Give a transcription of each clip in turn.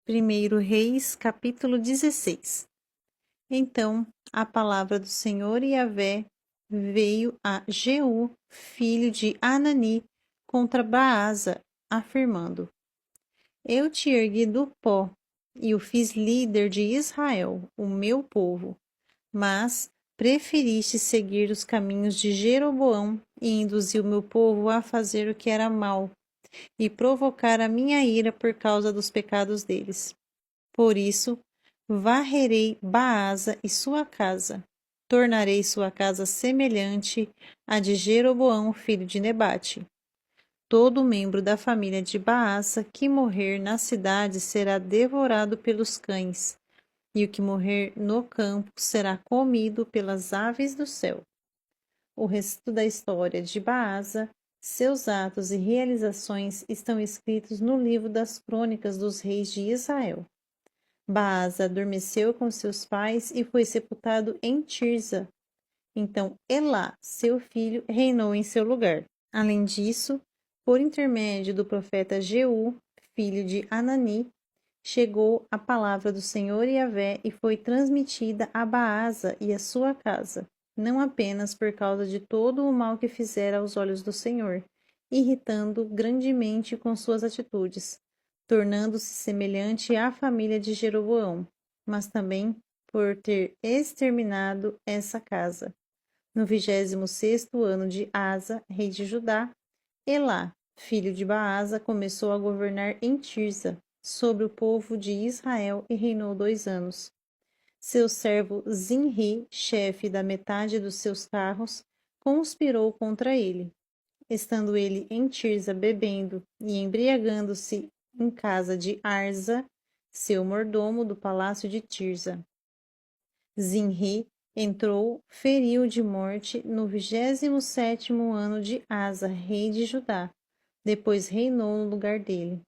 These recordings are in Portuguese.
1 Reis, capítulo 16. Então a palavra do Senhor Yahvé veio a Jeú, filho de Anani, contra Baasa, afirmando: Eu te ergui do pó e o fiz líder de Israel, o meu povo, mas preferiste seguir os caminhos de Jeroboão e induzir o meu povo a fazer o que era mal e provocar a minha ira por causa dos pecados deles. Por isso, varrerei Baasa e sua casa, tornarei sua casa semelhante à de Jeroboão, filho de Nebate. Todo membro da família de Baasa que morrer na cidade será devorado pelos cães, e o que morrer no campo será comido pelas aves do céu. O resto da história de Baasa, seus atos e realizações estão escritos no livro das crônicas dos reis de Israel. Baasa adormeceu com seus pais e foi sepultado em Tirza. Então Elá, seu filho, reinou em seu lugar. Além disso, por intermédio do profeta Jeú, filho de Anani, chegou a palavra do Senhor Yahvé e foi transmitida a Baasa e a sua casa, não apenas por causa de todo o mal que fizera aos olhos do Senhor, irritando grandemente com suas atitudes, tornando-se semelhante à família de Jeroboão, mas também por ter exterminado essa casa. No 26º ano de Asa, rei de Judá, Elá, filho de Baasa, começou a governar em Tirza, sobre o povo de Israel, e reinou 2 anos. Seu servo Zinri, chefe da metade dos seus carros, conspirou contra ele. Estando ele em Tirza bebendo e embriagando-se em casa de Arza, seu mordomo do palácio de Tirza. Zinri entrou, feriu de morte no 27º ano de Asa, rei de Judá. Depois reinou no lugar dele.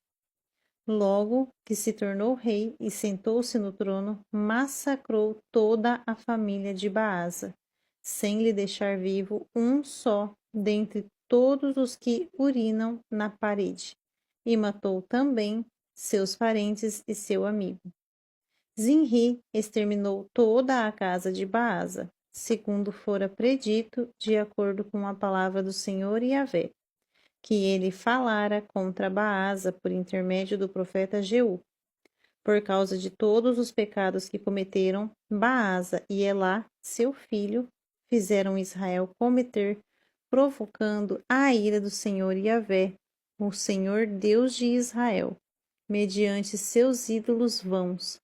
Logo que se tornou rei e sentou-se no trono, massacrou toda a família de Baasa, sem lhe deixar vivo um só dentre todos os que urinam na parede, e matou também seus parentes e seu amigo. Zinri exterminou toda a casa de Baasa, segundo fora predito, de acordo com a palavra do Senhor Yahvé, que ele falara contra Baasa por intermédio do profeta Jeú. Por causa de todos os pecados que cometeram, Baasa e Elá, seu filho, fizeram Israel cometer, provocando a ira do Senhor Yahvé, o Senhor Deus de Israel, mediante seus ídolos vãos.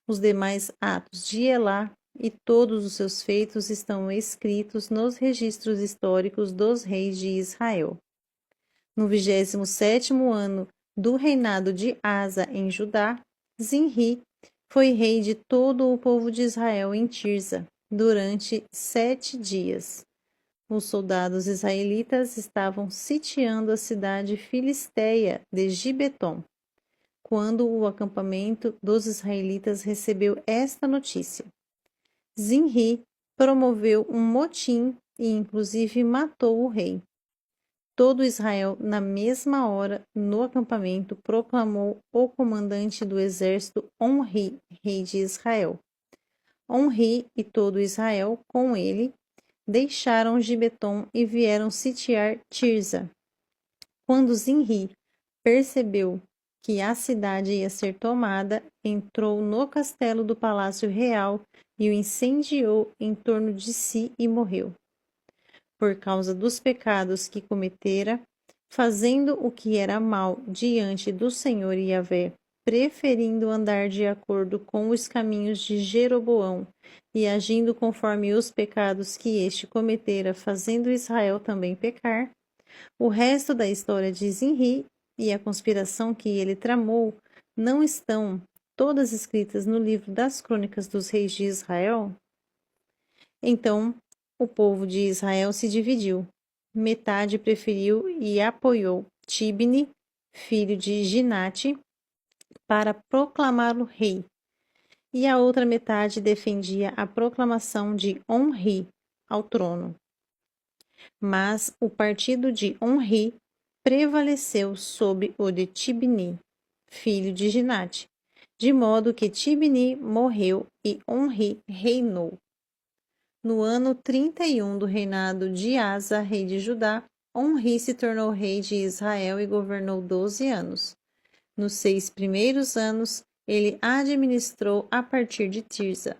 Os demais atos de Elá e todos os seus feitos estão escritos nos registros históricos dos reis de Israel. No 27º ano do reinado de Asa em Judá, Zinri foi rei de todo o povo de Israel em Tirza, durante 7 dias. Os soldados israelitas estavam sitiando a cidade filisteia de Gibeton, quando o acampamento dos israelitas recebeu esta notícia. Zinri promoveu um motim e inclusive matou o rei. Todo Israel, na mesma hora, no acampamento, proclamou o comandante do exército Onri, rei de Israel. Onri e todo Israel, com ele, deixaram Gibeton e vieram sitiar Tirza. Quando Zinri percebeu que a cidade ia ser tomada, entrou no castelo do palácio real e o incendiou em torno de si e morreu. Por causa dos pecados que cometera, fazendo o que era mal diante do Senhor Yahvé, preferindo andar de acordo com os caminhos de Jeroboão e agindo conforme os pecados que este cometera, fazendo Israel também pecar. O resto da história de Zinri e a conspiração que ele tramou não estão todas escritas no livro das crônicas dos reis de Israel? Então, o povo de Israel se dividiu. Metade preferiu e apoiou Tibni, filho de Ginate, para proclamá-lo rei, e a outra metade defendia a proclamação de Onri ao trono. Mas o partido de Onri prevaleceu sobre o de Tibni, filho de Ginate, de modo que Tibni morreu e Onri reinou. No ano 31 do reinado de Asa, rei de Judá, Onri se tornou rei de Israel e governou 12 anos. Nos 6 primeiros anos, ele administrou a partir de Tirza.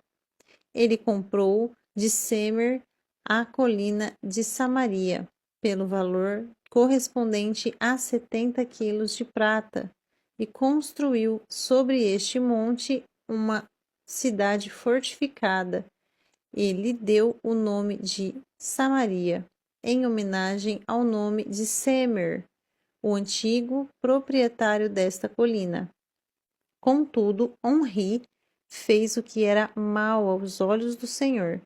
Ele comprou de Semer a colina de Samaria, pelo valor correspondente a 70 quilos de prata, e construiu sobre este monte uma cidade fortificada. Ele deu o nome de Samaria, em homenagem ao nome de Semer, o antigo proprietário desta colina. Contudo, Onri fez o que era mal aos olhos do Senhor,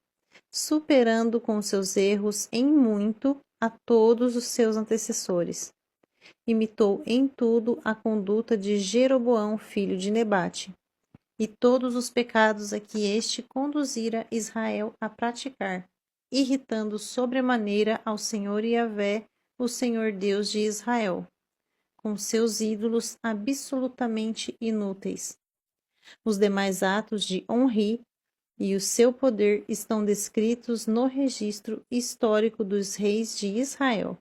superando com seus erros em muito a todos os seus antecessores. Imitou em tudo a conduta de Jeroboão, filho de Nebate, e todos os pecados a que este conduzira Israel a praticar, irritando sobremaneira ao Senhor Yahvé, o Senhor Deus de Israel, com seus ídolos absolutamente inúteis. Os demais atos de Onri e o seu poder estão descritos no registro histórico dos reis de Israel.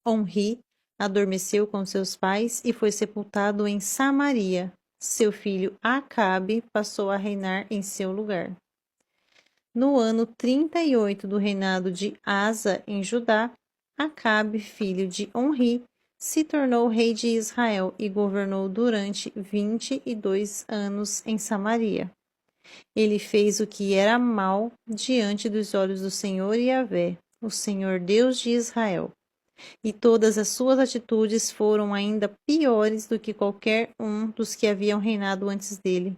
Onri adormeceu com seus pais e foi sepultado em Samaria. Seu filho Acabe passou a reinar em seu lugar. No ano 38 do reinado de Asa em Judá, Acabe, filho de Onri, se tornou rei de Israel e governou durante 22 anos em Samaria. Ele fez o que era mal diante dos olhos do Senhor Yahvé, o Senhor Deus de Israel. E todas as suas atitudes foram ainda piores do que qualquer um dos que haviam reinado antes dele.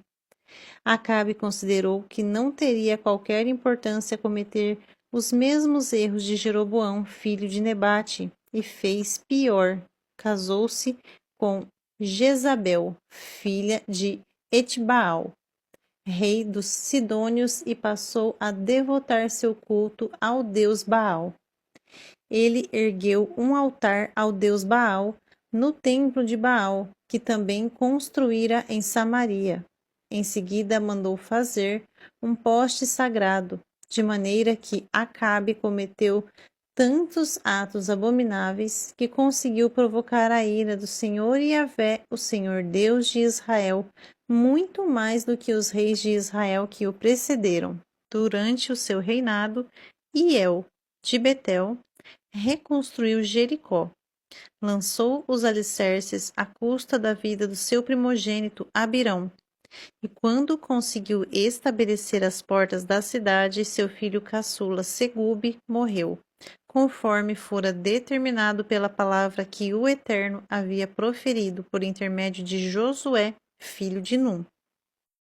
Acabe considerou que não teria qualquer importância cometer os mesmos erros de Jeroboão, filho de Nebate, e fez pior. Casou-se com Jezabel, filha de Etbaal, rei dos Sidônios, e passou a devotar seu culto ao deus Baal. Ele ergueu um altar ao deus Baal no templo de Baal, que também construíra em Samaria. Em seguida mandou fazer um poste sagrado, de maneira que Acabe cometeu tantos atos abomináveis que conseguiu provocar a ira do Senhor Yahvé, o Senhor Deus de Israel, muito mais do que os reis de Israel que o precederam. Durante o seu reinado, Hiel, de Betel, reconstruiu Jericó. Lançou os alicerces à custa da vida do seu primogênito Abirão. E quando conseguiu estabelecer as portas da cidade, seu filho caçula Segube morreu, conforme fora determinado pela palavra que o Eterno havia proferido por intermédio de Josué, filho de Num.